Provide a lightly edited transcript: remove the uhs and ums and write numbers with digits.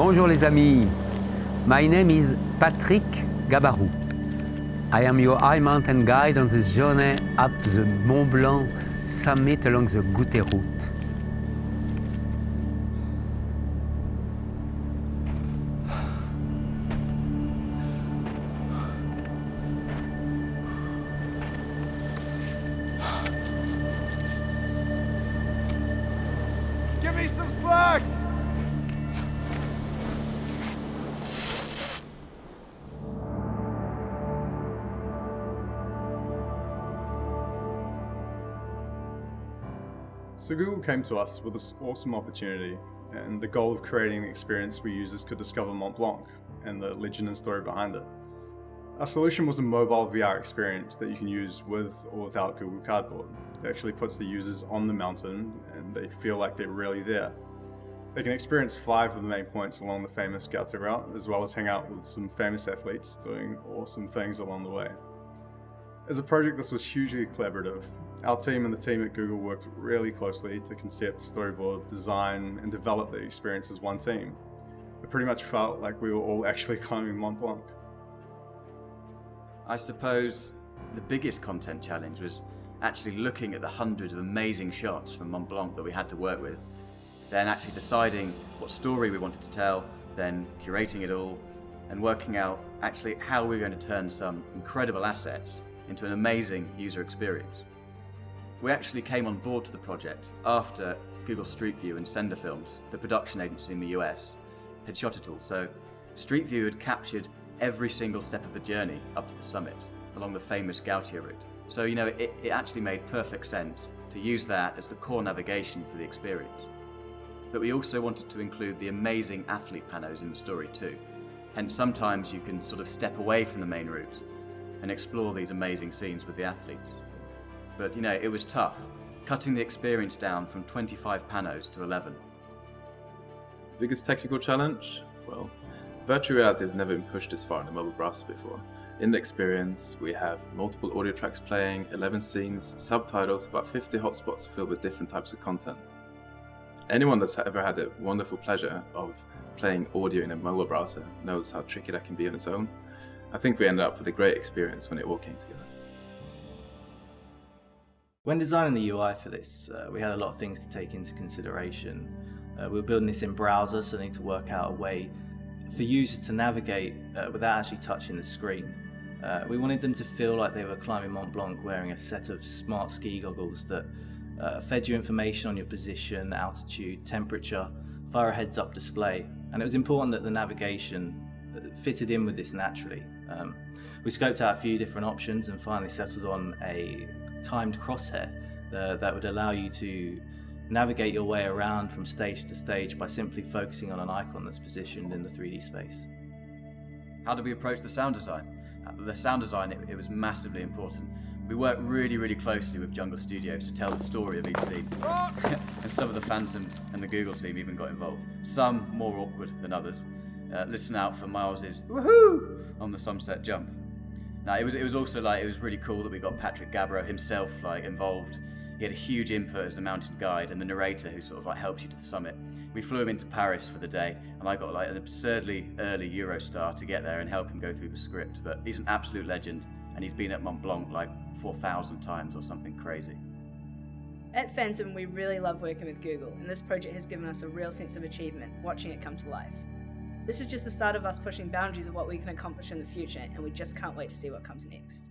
Bonjour les amis, my name is Patrick Gabarou. I am your high mountain guide on this journey up the Mont Blanc summit along the Goûter route. Give me some slack! So Google came to us with this awesome opportunity and the goal of creating an experience where users could discover Mont Blanc and the legend and story behind it. Our solution was a mobile VR experience that you can use with or without Google Cardboard. It actually puts the users on the mountain and they feel like they're really there. They can experience 5 of the main points along the famous Goûter route, as well as hang out with some famous athletes doing awesome things along the way. As a project, this was hugely collaborative. Our team and the team at Google worked really closely to concept, storyboard, design, and develop the experience as one team. It pretty much felt like we were all actually climbing Mont Blanc. I suppose the biggest content challenge was actually looking at the hundreds of amazing shots from Mont Blanc that we had to work with, then actually deciding what story we wanted to tell, then curating it all, and working out actually how we were going to turn some incredible assets into an amazing user experience. We actually came on board to the project after Google Street View and Sender Films, the production agency in the US, had shot it all. So Street View had captured every single step of the journey up to the summit along the famous Goûter route. So it actually made perfect sense to use that as the core navigation for the experience. But we also wanted to include the amazing athlete panos in the story too. Hence sometimes you can sort of step away from the main route and explore these amazing scenes with the athletes. But it was tough, cutting the experience down from 25 panos to 11. Biggest technical challenge? Well, virtual reality has never been pushed this far in a mobile browser before. In the experience, we have multiple audio tracks playing, 11 scenes, subtitles, about 50 hotspots filled with different types of content. Anyone that's ever had the wonderful pleasure of playing audio in a mobile browser knows how tricky that can be on its own. I think we ended up with a great experience when it all came together. When designing the UI for this, we had a lot of things to take into consideration. We were building this in browser, so I need to work out a way for users to navigate without actually touching the screen. We wanted them to feel like they were climbing Mont Blanc wearing a set of smart ski goggles that fed you information on your position, altitude, temperature via a heads-up display. And it was important that the navigation fitted in with this naturally. We scoped out a few different options and finally settled on a timed crosshair that would allow you to navigate your way around from stage to stage by simply focusing on an icon that's positioned in the 3D space. How did we approach the sound design? The sound design, it was massively important. We worked really, really closely with Jungle Studios to tell the story of each scene. And some of the Phantom and the Google team even got involved. Some more awkward than others. Listen out for Miles's woohoo on the sunset jump. Now it was also it was really cool that we got Patrick Gabarou himself involved. He had a huge input as the mountain guide and the narrator who sort of helps you to the summit. We flew him into Paris for the day and I got an absurdly early Eurostar to get there and help him go through the script. But he's an absolute legend and he's been at Mont Blanc 4,000 times or something crazy. At Phantom, we really love working with Google, and this project has given us a real sense of achievement watching it come to life. This is just the start of us pushing boundaries of what we can accomplish in the future, and we just can't wait to see what comes next.